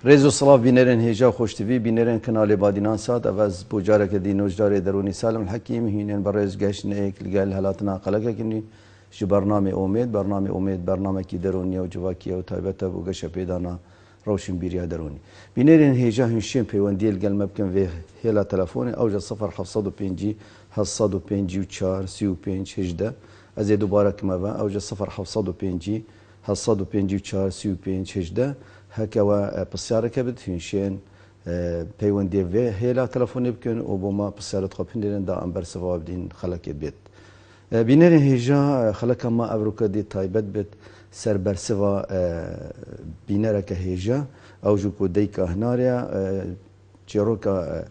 ريزو صلاف بينرن هيجا خوش تبي بينرن كنال بادينان سات أفز بوجارك دينوش داري دروني سالم الحكيم هينن برز جاش نيك لقال هلاتنا قلقة كني شو برنامج أميد برنامج كي دروني وجواكي وتايبته وجش بيدانا روشن بيريا دروني بينرن هيجا هنشين في ونديل قال ممكن في هلا تلفوني أوجد صفر حفصدو بينجي حفصدو بينجي وشار سيو بينج هجدة أزيد دوباره كما با أوجد صفر حفصدو بينجي حفصدو بينجي وشار سيو بينج هجدة هكوا بسيارة كبد هنشين بيوندي في هلا تلفوني بكن وبما بسيارة خبندين دا أمبر سوا بدين خلق بيت بينرن هيجا خلق ما أبروكا دي تايبت بيت سر برسوا بينرك هيجا أو جوكو ديكا هناريا تشيروكا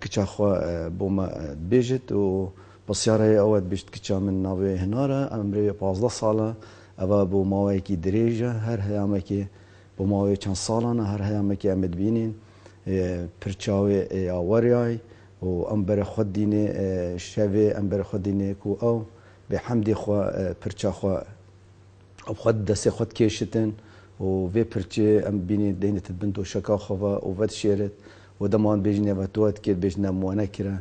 كتشاخوا بوما بيجت و بسيارة أود بيجت كتشا من ناوي هنارا أمري 15 سالة أبا بو ماويكي دريجة هر هيامكي بو ماوي چند سالانه هر هیامکی امد بینین پرچاوی آوریای و امبر خود دینه شوی امبر خود دینه کو او به حمدی خو پرچا خو او خود دست خود کشتن و وی پرچه ام بینی دینه تبندو شکا خوا و ود شیرت و دمان بیجنه و توات کید بیجنه موانه کرا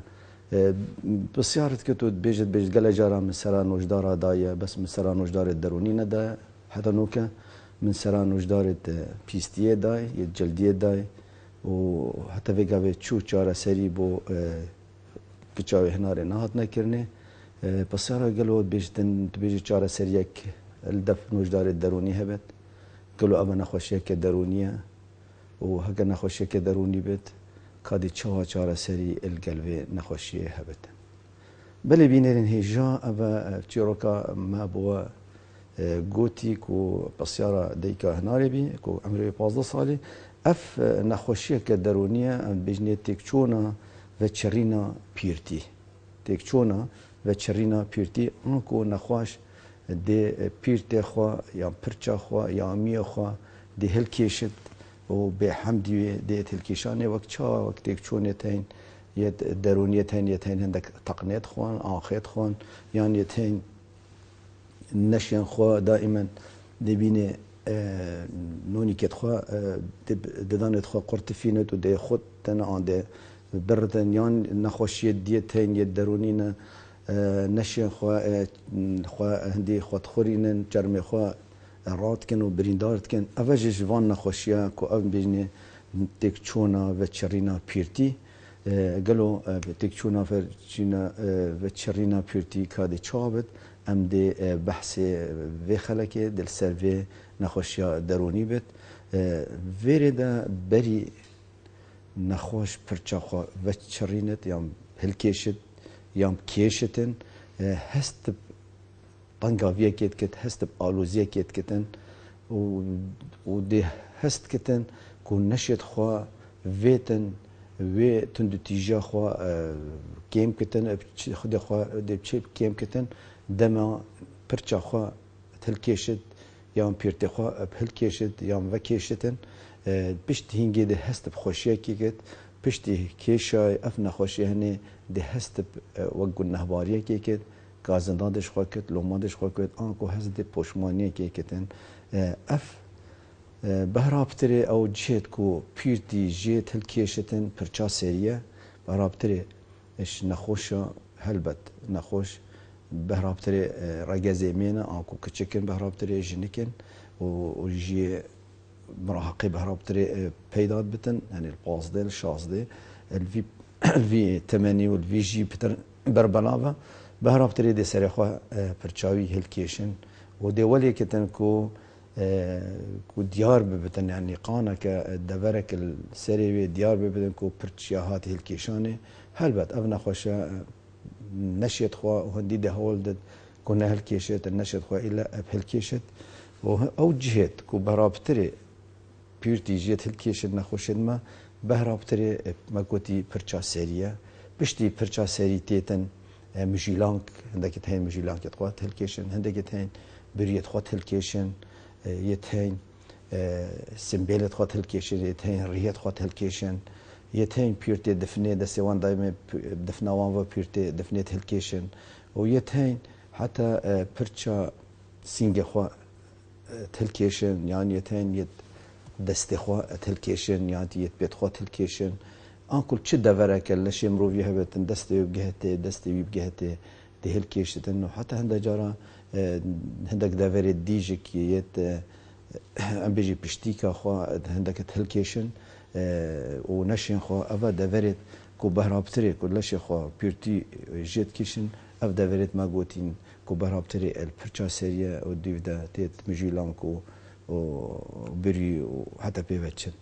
بسیارت که تو بیجت گله جارا من سرا نوجدارا دایه بس من سرا نوجدار درونی ندا حتی نوکه من سرا نوجدار پیستیه دای یه جلدیه دای و حتی ویگا وی چو چاره سری بو کچاوی هناره نهات نکرنه بسیارا گلو بیجتن بیجی چاره سری یک الدف نوجدار درونی هبت گلو اما نخوشیه که درونیه و هکا نخوشیه که درونی بید کادی چاره سری الگلوی نخوشیه هبت بله بینرین هیجا اما چیروکا ما بوا گوتی کو بسیارا دیکا هناری بی کو عمری 15 سالی اف نخوشیه که درونیه بجنه تکچونا و چرینا پیرتی تکچونا و چرینا پیرتی آنکو نخواش ده پیرت خوا یا پرچا خوا یا می خوا ده هل کشت و به حمدی ده هل کشانه وقت چا وقت تکچونه تین یه درونیه تین یه تین هندک تقنیت خوان آخیت خوان یعنی یه تین نشين خوا دائما دبيني نوني كت خوا ددانت خوا قرتفينت ودي خود تنا عند بردن يان نخوشية ديتين يدرونين نشين خوا هندي خوا تخورين جرمي خوا رات كن وبريندارت كن أفجج فان نخوشية كو أب بيجني تكشونا وتشرينا بيرتي قالوا تكشونا وتشرينا بيرتي كادي تشابت ام دی بحث وی خلکه دل سر وی نخوشیا درونی بید ویره دا بری نخوش پرچا خوا و چرینت یام هلکیشت یام کیشتن هست طنگاویه کت کت هست آلوزیه کت کتن و دی هست کتن کو نشید خوا ویتن و تندو تیجا خوا کیم کتن خود خوا دی چیپ کیم کتن دما پرچا خوا تلکیشت یا پیرت خوا هلکیشت یا وکیشتن پشت هنگی ده هست بخوشیه کیت پشت کیشای اف نخوشیه هنی ده هست وگو نهباریه کیت گازندادش خوا کت لومادش خوا کت آنکو هست ده پشمانیه کیتن اف بهرابتره او جهت کو پیرتی جهت هلکیشتن پرچا سریه بهرابتره اش نخوشا هلبت نخوش بهرابتري رجازي مينا أكو كتشكن بهرابتري جنكن وجي مراهقي بهرابتري بيداد بتن يعني الباص دي الشاص دي الفي 8 والفي جي بتر بربلافا بهرابتري دي سريخوا برشاوي هلكيشن ودي ولي كتن كو ديار ببتن يعني قانا كدفرك السريوي ديار ببتن كو برشاهات هلكيشاني هلبت أبنا خوشا نشيت خوا وهندي ده هولد كنا هالكيشت النشيت خوا إلا بهالكيشت أو جهت كو برابتري بيرتي جهت هالكيشت نخوشد ما برابتري ما قوتي برشا سرية بشتي برشا سري تيتن مجيلانك عندك تهين مجيلانك يتخوات هالكيشن عندك تهين بريت خوات هالكيشن يتهين سمبيلة خوات هالكيشن يتهين ريت خوات هالكيشن يتهين بيرتي دفنه دسوان دايما دفنوان و بيرتي دفنه هلكيشن ويتهين حتى برشا سينجا خوا تلکیشن یان یتین یت دستخوا تلکیشن یان یت بیتخوا تلکیشن آنکل چه دوره که لشی مروی هبتن دستی بگهته دستی بگهته دهل کیشتن و حتی هنده جارا هندک دوره دیجی که یت ام بیجی پشتی که خوا هندک تلکیشن و نشین خوا اول دوره کو بهرابتری کو لشی خوا پیرتی جت کیشن اف دوره ما گوتین کو بهرابتری الپرچا سریه و دیوده تیت مجیلان کو و بری و حتی پیوچن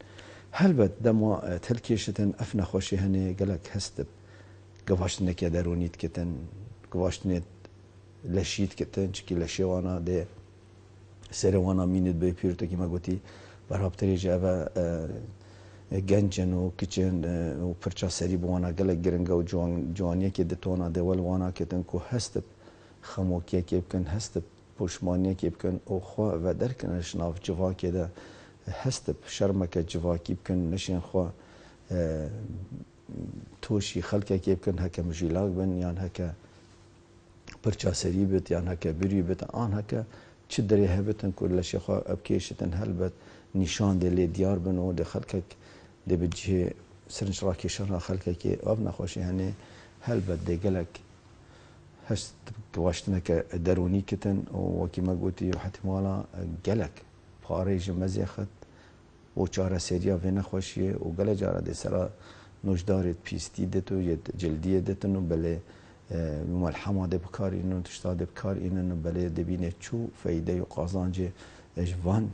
هلبت دما تلکیشتن اف نخوشی هنه گلک هستب گواشتنه که درونیت کتن گواشتنه لشید کتن چکی لشی وانا ده سر وانا مینید به پیرتو که ما گوتی برابطری جا اوه گنجن و کچن و پرچا سری بوانا گلک گرنگا و جوانیه که دتوانا ده ول وانا کتن که هستب خموکیه که بکن هستب پوشمانیه که بکن او خواه و درکنش ناف جوا که ده هستب شرمک جواکی بکن نشین خوا توشی خلقه که بکن هکه مجیلاک بن یان هکه پرچاسری بید یان هکه بری بید آن هکه چه دری هبتن کلشی خوا ابکیشتن هلبت نشان دلی دیار بن و ده خلقه ده بجه سرنش راکیشن را خلقه که آب نخوشی هنه هلبت ده گلک هست گواشتنه که درونی کتن و وکی ما گوتی حتمالا گلک پاریج مزیخت و چاره سریا و نخوشیه و گله جاره ده سرا نوشدارت پیستی دتو یا جلدیه دتنو بله ملحمه ده بکار اینو تشتا ده بکار اینو بله دبینه چو فایده و قازانجه جوان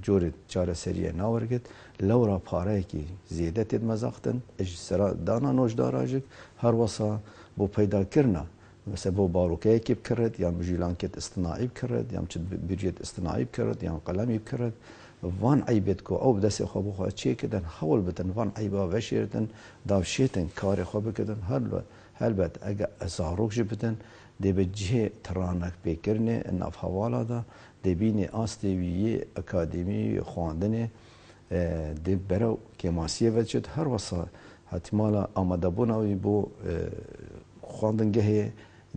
جورت چاره سریه ناورگت لورا پاره کی زیاده تد مزاختن اج سرا دانا نوشدار آجک هر وصا بو پیدا کرنا مثلا بو باروکه کی بکرد یا مجیلان کت اصطناعی بکرد یا مچد بریت اصطناعی بکرد یا قلمی بکرد وان عیبت کو او بدس خو بخو چی کدن حول بتن وان عیبا وشیرتن داوشیتن کار خو بکدن هلبت اگه ازاروک جبتن دی بجه ترانک بکرنه ان اف حوالا دا دی بینی آستویی اکادمی خواندنه دی برو کماسیه وجد هر وصا حتمالا آماده بوناوی بو خواندنگه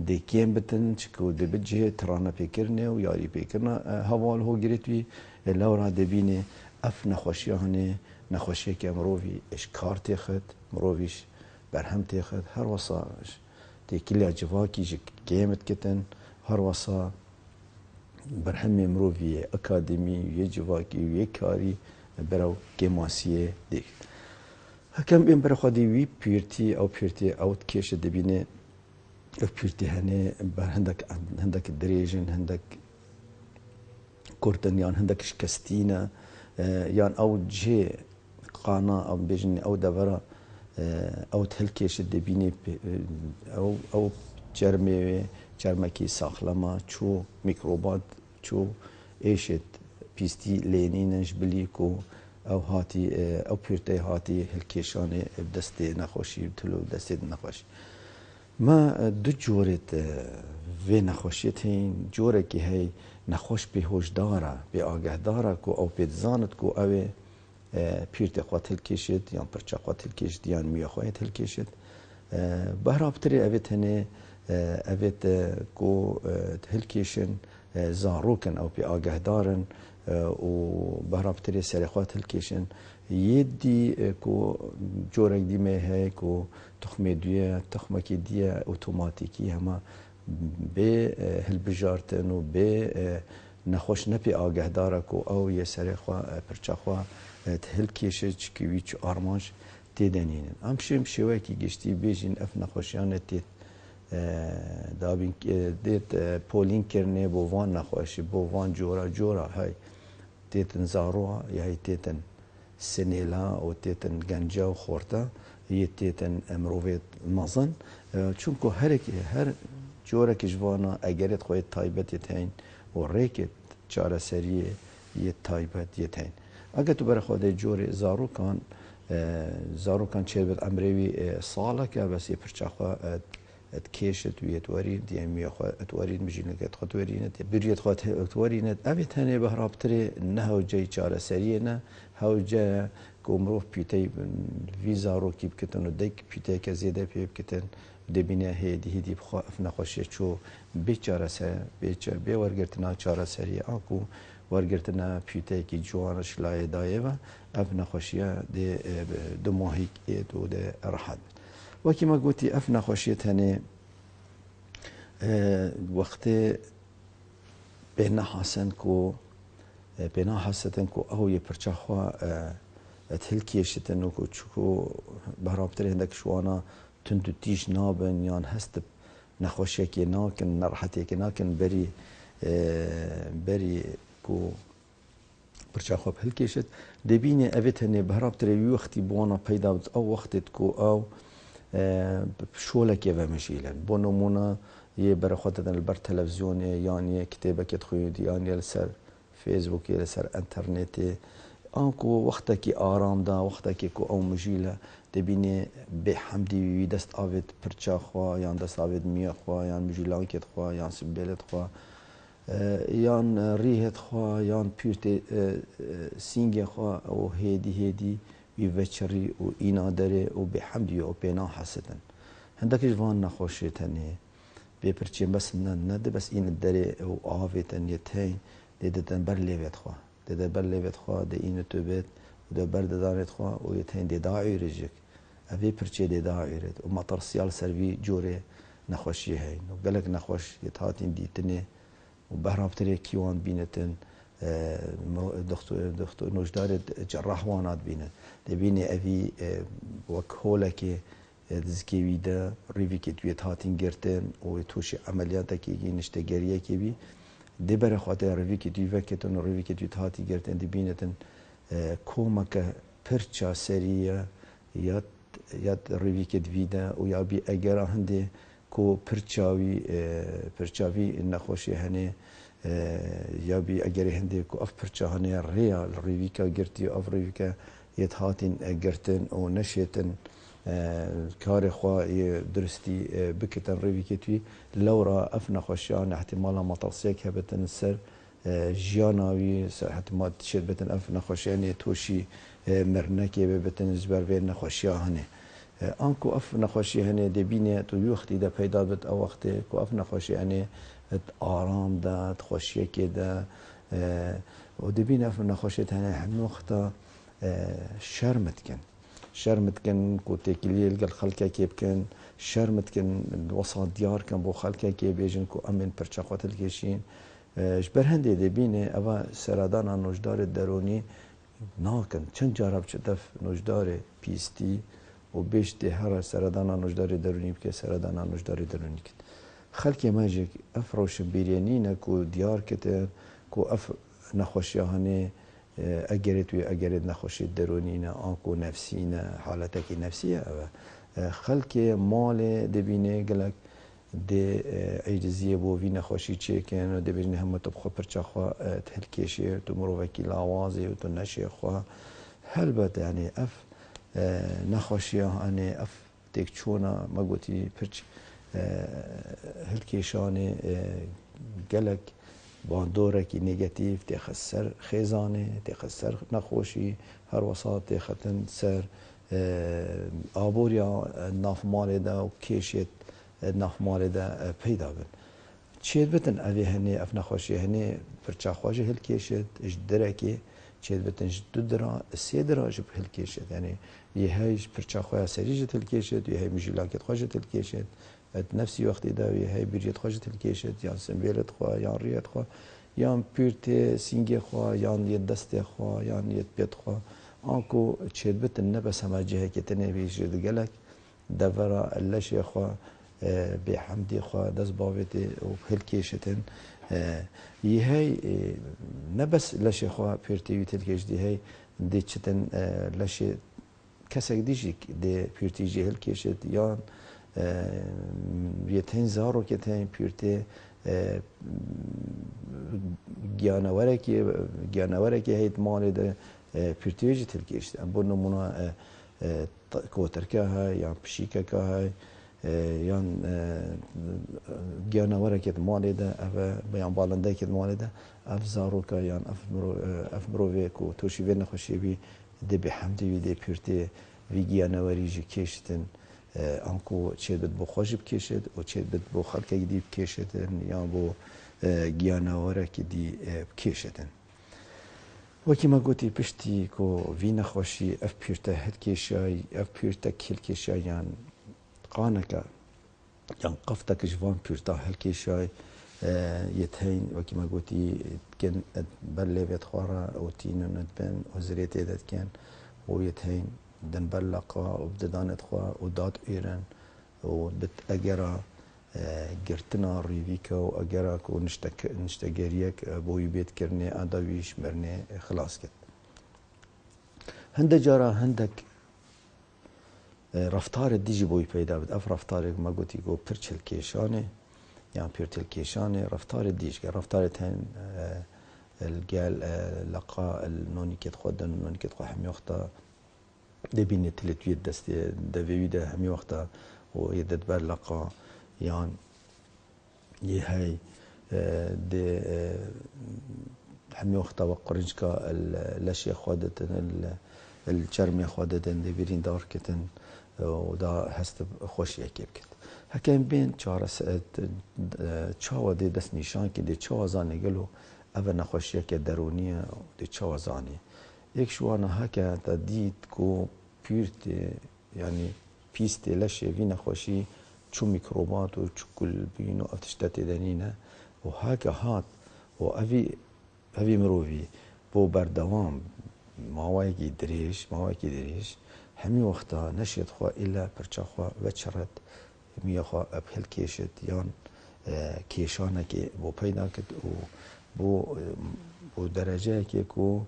دی کیم بتن چکو دی بجه ترانه بکرنه و یاری بکرنه حوال هو گریتوی لورا دبینه اف نخوشی هنه نخوشی که مروی اشکار تیخد مرویش برهم تیخد هر وصا تیکیلی جواکی جک گیمت کتن هر وصا برهم مروی اکادمی یه جواکی یه کاری برو گیماسیه دیگ هکم این برای خودی وی پیرتی او کش دبینه پیرتی هنه بر هندک دریجن هندک کردن یان هندک شکستینه یان او جه قانا او بیجن او دورا او تلکیش دبینی او جرمکی ساخلما چو میکروبات چو ایشت پیستی لینینش بلی کو او هاتی او پیرتی هاتی هلکیشانه دسته نخوشی تلو دسته نخوشی ما دو جورت و نخوشیت هین جوره که هی نخوش به هوشداره به آگه داره کو او به زانت کو او پیرت خواهد هلکشید یا پرچه خواهد هلکشید یا میه خواهد هلکشید بهرابتری اوید هنه اوید کو هلکشن زاروکن او به آگه دارن و بهرابتری سر خواهد هلکشن یدی کو جورک دیمه هی کو تخمه دویه تخمه که دیه اتوماتیکی همه به هلبجارتن و به نخوش نپی آگه داره که او یه سر خواه پرچه خواه تهل کیشه چکیوی چو آرمانش تیدنینن همشیم شوه که گشتی بیجین اف نخوشیانه تید دابین دیت پولین کرنه بو وان نخوشی بو وان جورا های تیتن زاروها یا های تیتن سنیلا و تیتن گنجا و خورتا یه تیتن امروویت مازن چونکو هر جوره که جوانا اگرت خواهد تایبت یتین و ریکت چاره سریه یه تایبت یتین اگر تو برای خود جور زاروکان چه بید امروی ساله که بس یه پرچه خواه کشت و اتوارید دیگه میه خواه اتوارید مجینه که اتخواه اتوارینت بریت خواه اتوارینت اوی تنه به هرابتره نه هو جای چاره سریه نه هو جای که امروف پیتی وی زاروکی بکتن و دیک پیتی که زیده پی بکتن دبینه هدی بخوا اف نخوشی چو بیچاره سر به ورگرتنا چاره سری آکو ورگرتنا پیته کی جوانش لای دایه و اف نخوشی دو ماهی دو ده راحت وکی ما گوتی اف نخوشی تنه وقت بنا حسن کو بنا حسن کو او یه پرچه خوا تهلکیشتن و چکو برابطه هندک شوانا تندو تیش نابن یان هست نخوشی که ناکن نرحتی که ناکن بری کو پرچه خواب هلکیشت دبینه اوید هنه برابطه وقتی بوانا پیدا بود او وقتت کو او شولکی و مشیلن بو نمونه یه برای خودتن البر تلویزیون یان یه کتابه که تخوید یان یه لسر فیسبوک یه لسر انترنت آنکو وقتا کی آرام دا وقتا کی کو او مجیله دبینه به حمدی وی دست آوید پرچا خوا یان دست آوید میا خوا یان مجیلان کت خوا یان سبیلت خوا یان ریحت خوا یان پیرت سینگ خوا او هیدی وی وچری و اینا داره و به حمدی و بینا حسدن هندکش وان نخوشی تنه به پرچیم بس نه بس این داره و آویتن یتین دیدن بر لیوت خوا ده بر لیوت خوا ده اینو تو بید و ده بر دارت خوا و یتین ده داعی رجک اوی پرچه ده داعی رد و مطر سیال سروی جوره نخوشی هین و گلک نخوش یتهاتین دیتنه و بهرابتره کیوان بینتن دکتر نوجدار جراح وانات بینه ده بینه اوی وکهولکی دزکی ویده ریوی که توی تهاتین گرتن و توش عملیاتا که نشته گریه که بی دی برای خاطر روی که توی وکتن و روی که توی تهاتی گرتن دی بینتن کومک پرچا سریه یاد روی که دویده و یا بی اگر هنده کو پرچاوی نخوشی هنه یا بی اگر هنده کو اف پرچا هنه ریال روی که گرتی و اف روی که یتهاتین گرتن و نشیتن کار خوا درستی بکتن روی که توی لورا اف نخوشیان احتمالا مطلسیه که بتن سر جیاناوی احتمال تشید بتن اف نخوشیان توشی مرنکی بتن زبر به نخوشیانه آنکو اف نخوشیانه دبینه تو وقتی ده پیدا بد او وقتی کو اف نخوشیانه آرام داد خوشیه که ده و دبینه اف نخوشیانه هم وقتا شرمت کن کو تکلیل گل خلکه کی بکن شرمت کن وسط دیار کن بو خلکه کی بیجن کو امن پرچاقات الکشین جبر هنده دبینه اوا سرادانا نوجدار درونی ناکن چند جارب چدف نوجدار پیستی و بیشتی هر سرادانا نوجدار درونی بکه سرادانا نوجدار درونی کد خلکه ماجک اف روشن بیرینی نکو دیار کته کو اف نخوشیانه اگرت نخوشی درونی نه آنکو نفسی نه حالت کی نفسیه خلک مال دبینه گلک ده عجزیه بو وی نخوشی چه کن و دبینه هم تو بخو پرچا خوا تهلکیشه تو مرو وکیل آوازی و تو نشی خوا هلبت یعنی اف نخوشیه هنه اف تکچونا مگوتی پرچ هلکیشانه گلک با دورکی نگاتیو تخسر خیزانه تخسر نخوشی هر وسط تختن سر آبوریا ناف مال دا و کیشیت ناف مال دا پیدا بن چید بتن اوی هنی اف نخوشی هنی پرچا خواجه هل کیشید اش درکی چید بتن دو درا سه درا جب هل کیشید یعنی یه هایش پرچا خواجه سریجه هل کیشید یه های مجیلاکت خواجه هل کیشید نفسی وقتی داوی های بیریت خواجه هل کیشید یا سنبیلت خواه یا ریت خواه یا پیرت سینگ خواه یا یه دست خواه یا یه بیت خواه آنکو چید بتن نبس همه جهه که تنویش دگلک دورا اللش خواه به حمدی خواه دست باویت و هل کیشتن یه های نبس لش خواه پیرتیوی تل کیش دی های دی چتن لش کسک دیجی دی پیرتیجی هل کیشت یا یه تین زارو که تین پیرتی گیانواره که هیت مال ده پیرتیجی تل کیشت بر نمونه کوترکه های یا پشیکه که های یا گیانواره که مال ده بیان بالنده که مال ده اف زارو که یا اف مروه که توشی وی نخوشی بی ده به حمدی وی ده پیرتی وی گیانواری جی کیشتن آنکو چه بد بو خوش بکشد و چه بد بو خلق دی بکشدن یا بو گیانواره که دی بکشدن وکی ما گوتی پشتی کو وی نخوشی اف پیرتا هد کشای اف پیرتا کل کشای یان قانکا یان قفتا جوان پیرتا هل کشای يتهين وكما قلتي كان بلي بيت خورا او تينو ندبن وزريت يدت كان ويتهين دن بلقا وبددانت خوا ودات ايران وبت اجرا قرتنا ريفيكا واجرا كو نشتاقريك بوي بيت كرني اداويش مرني خلاص كت هند جارا هندك رفتار ديجي بوي بيدا بد اف رفتار ما قلتي كو برشل كيشانه يعني بيرتل كيشانه رفتار ديش رفتار تن الجال لقاء النوني كت خدن النوني كت خو حمي وقتا دبين تلتويد دست دبيده حمي وقتا ويدد بر لقاء يعني يهي دي حمي وقتا وقرنجكا الاشياء خدتن الشرمي خدتن دبيرين دار كتن ودا هست خوش يكيب كت هكذا بين چاوا دي دست نشان که دي چاوا زاني گلو اول نخوشیه که درونیه دي چاوا زاني یک شوانا هكا تا دید کو پیرت يعني پیست لشه وی نخوشی چو میکروبات و چو کل بینو افتشتت دنینه و هكا هات و اوی مروفي بو بردوام ماوایکی دریش همي وقتا نشید خواه إلا پرچا خواه وچرد میخوا ابهل کشید یان کیشانه که بو پیدا کد و بو درجه که کو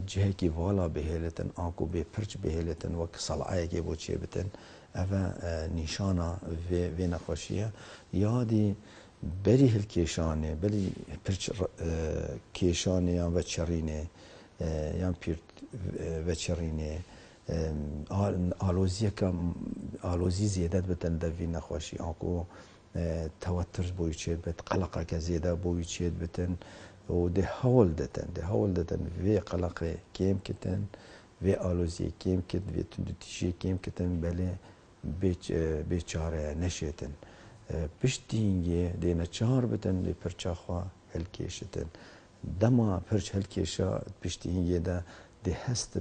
جهه کی والا بهلتن آنکو به پرچ بهلتن و صلعه که بو چه بتن اوه نشانه و نخوشیه یادی بری هل کیشانه بری پرچ کیشانه یا وچرینه یا پیرت وچرینه آلوزی زیادت بتن دوی نخوشی آنکو توتر بوی چید بت قلقه که زیاده بوی چید بتن و ده حول دتن وی قلقه کم کتن وی آلوزی کم کت وی تندتیشی کم کتن بله بیچاره نشیتن پشتینگه ده نچار بتن ده پرچا خواه هلکیشتن دما پرچ هلکیشا پشتینگه ده هست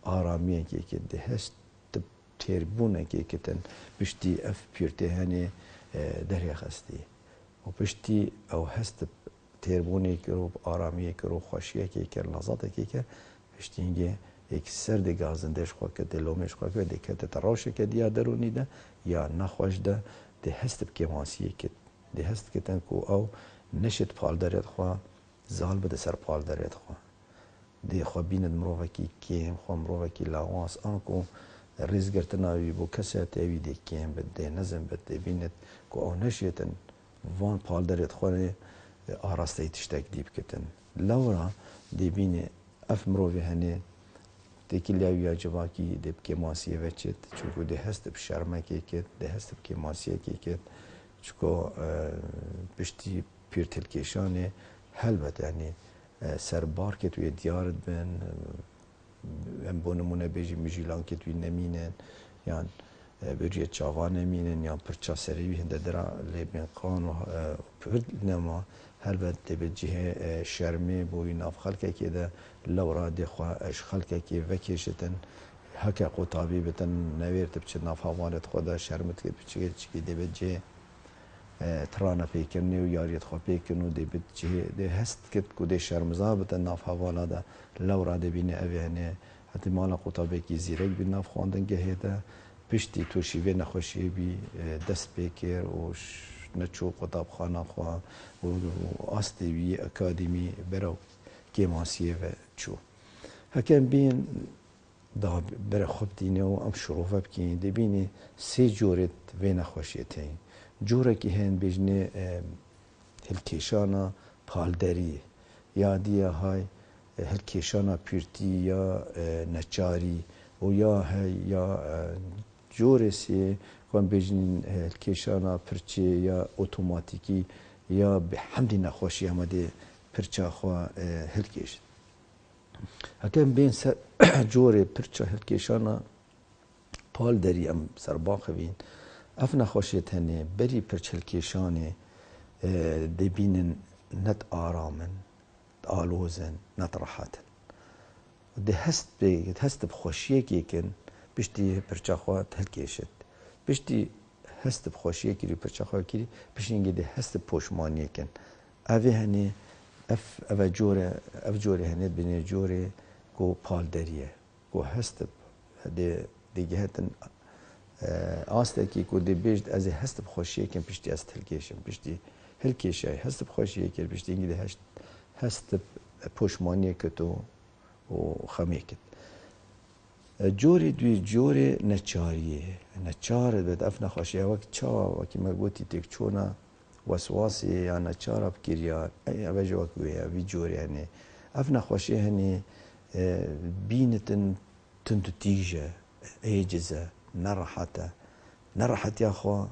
آرامیه که ده هست تربونه که کتن پشتی اف پیرته هنی دریا خستی و پشتی او هست تربونه که رو آرامیه که رو خوشیه که لحظاته که پشتی اینگه یک سرد گازندش خواه که دلومش خواه که دکت تراشه که دیا درونی ده یا نخوش ده هست بکیماسیه که ده هست کتن که او نشد پال دارید خواه زال بده سر پال دارید خواه دی خو بیند مروه کی کیم خو مروه کی لاواس آنکو ریز گرتناوی بو کسی تاوی دی کیم بده نظم بده بیند کو او نشیتن وان پال دارید خواه آراسته تشتاک دیب کتن لورا دی بینه اف مروه هنه تکی لیاوی جواکی دی بکی ماسیه وچید چونکو دی هست بشرمه کی کت دی هست بکی ماسیه کی کت چونکو پشتی پیرتل کشانه هلبت یعنی سربار که توی دیارت بن بو نمونه بیجی میجیلان که توی نمینن یا بجی چاوان نمینن یا پرچا سریوی هنده درا لیبین قان و پرد نما هر بد به جهه شرمی بوی ناف خلقه که ده لورا ده خواه اش خلقه که وکیشتن هکا قطابی بتن نویرت بچه ناف هوانت خدا شرمت که بچه چکی ده به جه ترانه پیکنی و یاریت خواه پیکنو دی بید جه دی هست کت که دی شرمزا بتن ناف حوالا ده لورا دی بینه اوه هنه حتی مالا قطابه کی زیرک بی ناف خواندن گهه ده پشتی توشیوه نخوشی بی دست پیکر و نچو قطاب خانه خواه و آستی بی اکادیمی برو کیماسیه و چو هکم بین دا بره خوب دینه و ام شروفه بکین دی بینه سی جورت و نخوشیه تین جوره که هن بجنه هلکیشانا پالدری یا دیه های هلکیشانا پیرتی یا نچاری و یا جوره سی کن بجنه هلکیشانا پرچه یا اتوماتیکی یا به حملی نخوشی همه پرچه خواه هلکیش هکم بین جوره پرچه هلکیشانا پال دری ام سرباخ بین اف نخوشیت هنه بری پرچلکیشانه دبینن نت آرامن آلوزن نت راحتن ده هست بخوشیه که کن بشتی پرچاخوات هلکیشت بشتی هست بخوشیه کری پرچاخوات کری بشینگی ده هست پوشمانیه کن اوه هنه اف جوره هنه بینه جوره کو پال دریه کو هست ده جهتن آسته کی کو دی بیشت از هست بخوشیه کن پشتی است هلکیشم پشتی هلکیشه هست بخوشیه کر پشتی اینگی ده هست پوشمانیه کتو و خمیکت جوری دوی جوری نچاریه نچاره بد اف نخوشیه وقت چا وقتی مگوتی تک چونا وسواسی یا نچاره بکریار ای اوج وقویه وی جوری هنی اف نخوشیه هنی بینتن تندو تیجه ایجزه نراحت یا خوا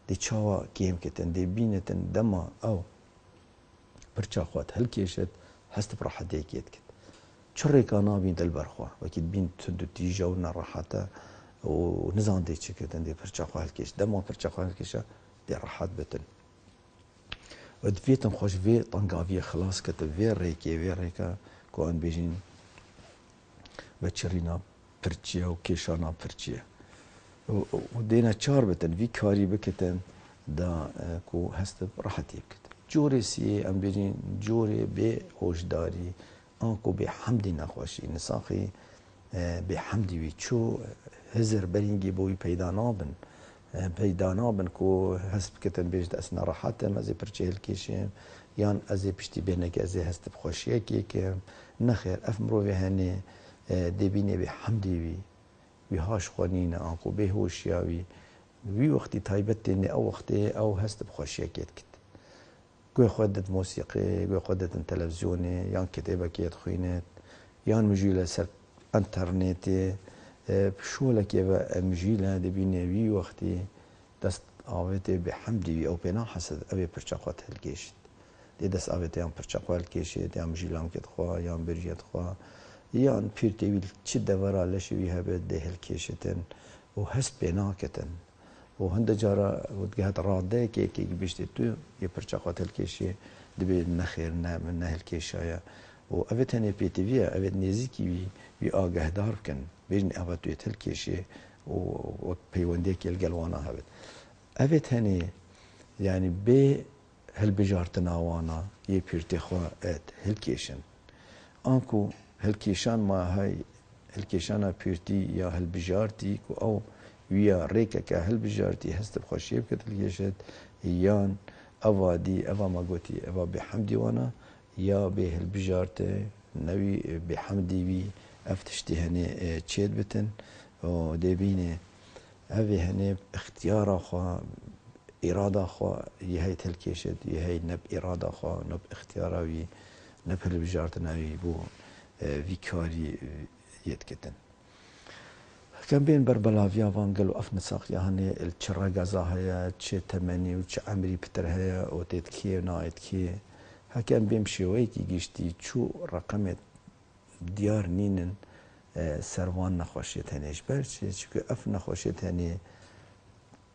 دی چاوا کیم کتن دی بینتن دما او پرچا خوات هلکیشت هست براحت یکیت کت چرا کانا بین دل برخوا وکید بین تندو تیجه و نراحته و نزان دی چی کتن دی پرچا خوا هلکیش دما پرچا خوا هلکیشه دی راحت بتن و دویتم خوش وی طنقاویه خلاص کت وی ریکا کو ان بیجین و چرینا پرچیه و کشانا پرچیه و دینا چار بتن وی کاری بکتن دا کو هست راحتی بکتن جوری سی ام بیجین جوری به هوشداری آنکو به حمدی نخواشی نساخی به حمدی وی چو هزر برینگی بوی پیدا نابن کو هست بکتن بیجد اسنا راحتم از پرچه هلکیشم یان از پشتی بینه که از هست بخوشیه که نخیر اف مروی هنه دبینه به حمدی وی هاش خوانینه آنکو به هوشیاوی وی وقتی تایبت نه او وقتی او هست بخوشیه کت گوی خودت موسیقی گوی خودت تلویزیونی یان کتابه کیت خوینت یان مجیله سر انترنتی شولکی و مجیله دبینه وی وقتی دست آویت به حمدی وی او پینا حسد اوی پرچاقات هلکیشت دی دست آویت یان پرچاقات هلکیشت یان مجیلام کت خواه یان برجیت خواه یان پیر تیویل چی دورا لشوی هبه ده هلکیشتن و هست پینا کتن و هند جارا ودگهت راده که بیشتر تو یه پرچاقات هلکیشی دبی نخیر نه هلکیشایا و اوت هنی پی تی وی اوت نزیکی وی آگاه دار کن بیشتر اوت توی هلکیشی و پیونده که الجلوانا هبت اوت هنی یعنی به هل بجارتنا وانا یه پیرتی خواه ات هلکیشن آنکو هلکیشان ما های هلکیشانا پیرتی یا هل بجارتی کو او ویا ریکه که هل بجارتی هست بخوشیب کت هلکیشت یان اوا دی اوا ما گوتی اوا به حمدی وانا یا به هل بجارته نوی به حمدی وی افتشتی هنی چید بتن و دی بینه اوی هنی اختیار خواه اراده خواه یه هی هلکیشت یه هی نب اراده خواه نب اختیاراوی نب هل بجارتناوی بو وی کاری یت کتن كان بين بربلاويا فانجل وافن ساق يعني الشرقة زاهية تشي تمني وتشي عمري بترهيا وتتكي ونايتكي هكان بيمشي ويكي جيشتي شو رقمت ديار نينن سروان نخوشيت هنيش برشي شكو اف نخوشيت هني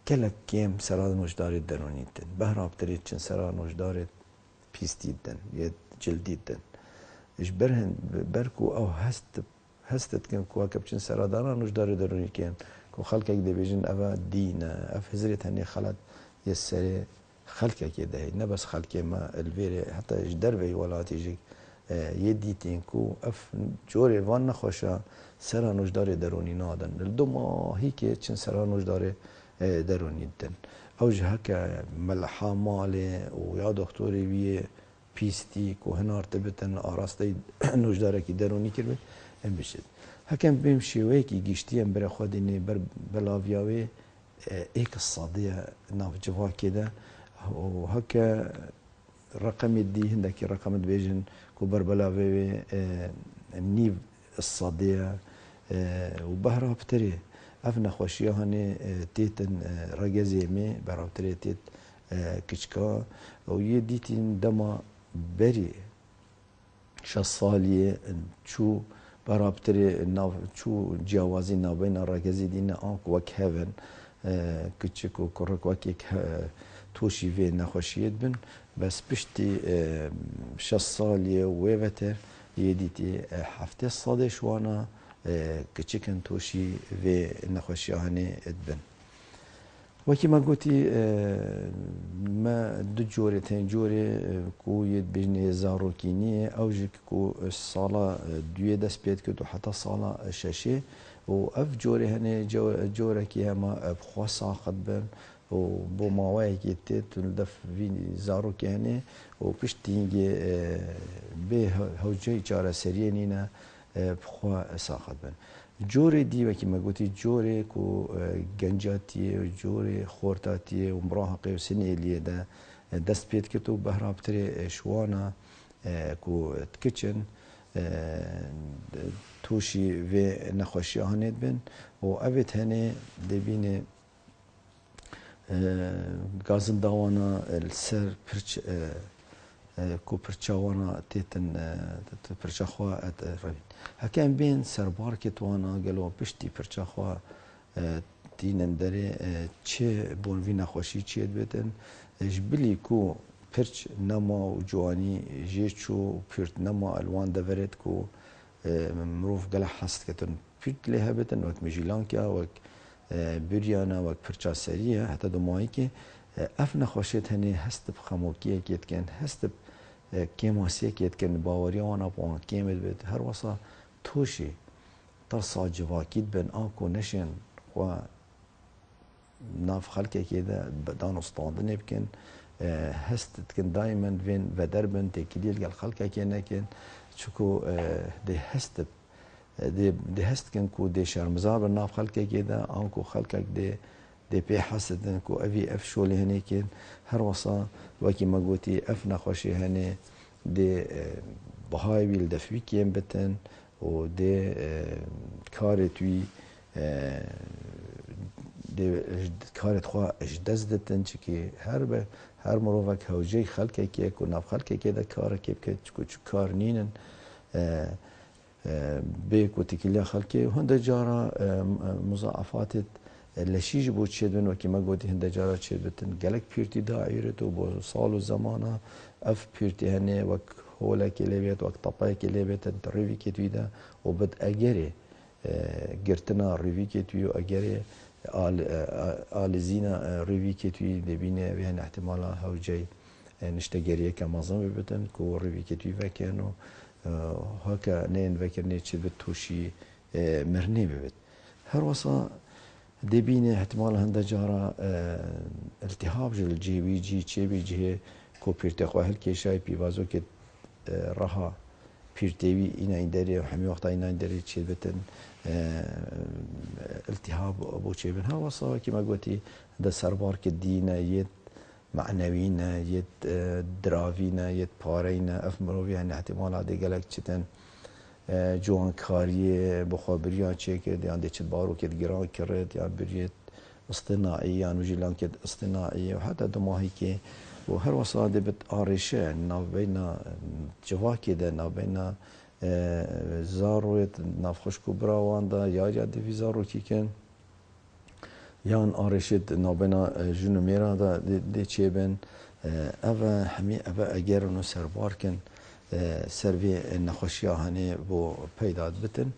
كلك كيم سراد مجداري درونيتن بهراب تريتشن سراد مجداري بيستيدن يد جلديدن اش برهن بركو او هستت كن كواكبشن سرادانا نجدار دروني كن كو خلقك دي بيجن افا دين اف هزرت هني خلط يسري خلقك ده نه بس خلقك ما الفيري حتى اش دربي ولا تيجي يديتين كو اف جوري وان نخوشا سرا نجدار دروني نادن الدوما هيك چن سرا نجدار دروني دن اوج هكا ملحا مالي ويا دكتوري بيه پیستی کو هنار تبتن آراسته نجدارکی درونی کرد بشد هکم بیم شیوه کی گشتی ام بر خود اینه بر بلاویاوی ایک الصادیه ناف جوا کده و هکا رقم دی هندکی رقم بیجن کو بر بلاوی نیو الصادیه و بهرا بتری اف نخوشیه هنی تیتن رگزی می برا بتری تیت کچکا و یه دیتین دما بری شصالیه شو برابطری ناو چو جیاوازی نابین راگزی دین آنک وک هفن کچک و کرک وک یک توشی وی نخوشیت بن بس پشتی 6 سالیه و ویوته یدیتی 7 ساله شوانا کچکن توشی وی نخوشی هنی ادبن وکی ما گوتی ما دو جوره تین جوره کو ید بجنه زاروکینیه او جک کو سالا دوی دست پید که دو حتی سالا ششه و اف جوره هنه جوره که هما بخوا ساقت بن و بو ماوای که تیت دف وین زاروکی هنه و پشتینگی به هوجه چاره سریه نینه بخوا ساقت بن جوری دی وکی مگوتی جوری کو گنجاتیه و جوری خورتاتیه و مراهقه و سنیلیه ده دست پید که تو بهرابتر شوانا کو تکچن توشی و نخوشی هنید بین و اوید هنه دبینه گازن داوانا السر پرچ کو پرچاوانا تیتن پرچاخوا ات روین هکم بین سربار که توانا گلو پشتی پرچاخوا تینن داره چه بونوی نخوشی چیت بیتن جبلی کو پرچ نما و جوانی جیچو پیرت نما الوان دورت کو مروف گله حست کتن پیرت لها بیتن وک مجیلان که وک بریانا وک پرچا سریه حتی دو ماهی که اف نخوشیت هنی هست بخموکیه کیت کن هست کیماسیه کیت کن باوری آنا بوان کیمت بید هر وصا توشی تا ساجواکید بین آکو نشین و ناف خلقه که ده بدان استاندنه بکن هست تکن دائما وین ودر بین تکلیل گل خلقه که نکن چکو ده هست کن کو ده شرمزار بر ناف خلقه که ده آنکو خلقه ده پی حسدن کو اوی اف شولی هنه کن هر وصا وکی مگوتی اف نخوشی هنه ده بهای ویل دفوی کیم بتن و ده کار توی ده کارت خواه اجدز دتن چکی هر مروفک هوجه خلقه که کو ناف خلقه که ده کار که بکن چو کار نینن به کو تکیلی خلقه هنده جارا مضاعفات لشیج بود چید بن وکی ما گوتی هنده جارا چید بتن گلک پیرتی داعیره تو با سال و زمانه اف پیرتی هنه وک هولا که لیبیت وک طبای که لیبیت ریوی که توی ده و بد اگره گرتنا ریوی که توی و اگره آلزینا ریوی که توی دبینه و هن احتمالا هوجه نشتگریه که مازم ببتن که ریوی که توی وکن و هکا نین وکر نید چید بد توشی مرنی ببت هر وصا دبینه احتمال هنده جارا التهاب جل جیوی جی چه بی جه کو پیرته خواه هل کشای پیوازو که رها پیرتهوی اینا این داری و همی وقتا اینا این داری چید بتن التهاب بو چه بین ها وصا که ما گوتی ده سربار که دینه ید معنوینه ید دراوینه ید پارینه اف مروی هنه احتمال ده گلک چتن جوان کاری بخابریا چه کرد یا ده چه بارو کد گران کرد یا بریت اصطناعی یا نوجیلان کد اصطناعی و حتی دو ماهی که و هر وصا ده بت آرشه نابینا جواکی ده نابینا زارویت نافخوش کو براوان ده یا دوی زارو کی کن یان آرشید نابینا جنو میرا ده چه بین اوه همی اوه اگر نو سربار کن سروی نخوشی هنه بو پیداد بتن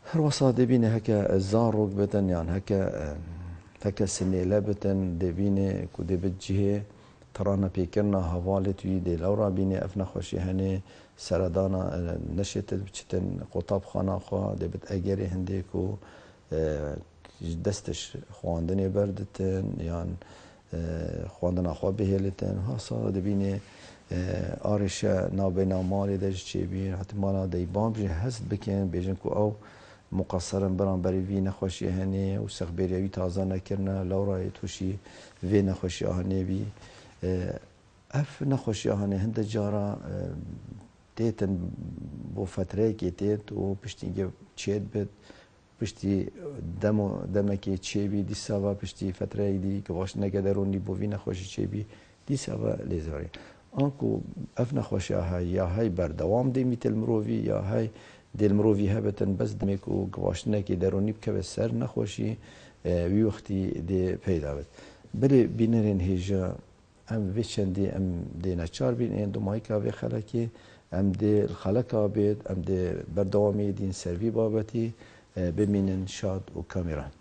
هر وصا دبینه هکا زاروک بتن یان هکا سنیله بتن دبینه کو دبت جهه ترانا پیکرنا حواله توی دی لورا بینه اف نخوشی هنه سردانا نشت بچتن قطاب خانه خواه دبت اگری هنده کو دستش خواندنی بردتن یان خواندن خواه بهیلتن هاسا دبینه آرشه نابینا مالی داشت چی بین حتی مالا دی بام بجن هست بکن بیجن که او مقصرن بران بری وی نخوشی هنه و سخبریوی تازه نکرنه لورای توشی وی نخوشی هنه بی اف نخوشی هنه هنده جارا تیتن بو فتره که تیت و پشتینگه چید بید پشتی دمکی چی بی دی سوا پشتی فتره دی که واش نگدرونی بو وی نخوشی چی بی دی سوا لیزاری آنکو اف نخوشی های یا های بردوام دی میتل مرووی یا های دل مروی هبتن بس دمک و گواشتنه که درونی بکه سر نخوشی وی وقتی دی پیدا بد بله بینرین هیجا ام ویچندی ام دی نچار بین این دو ماهی که وی خلکی ام دی خلک آبید ام دی بردوامی دین سروی بابتی بمینن شاد و کامیران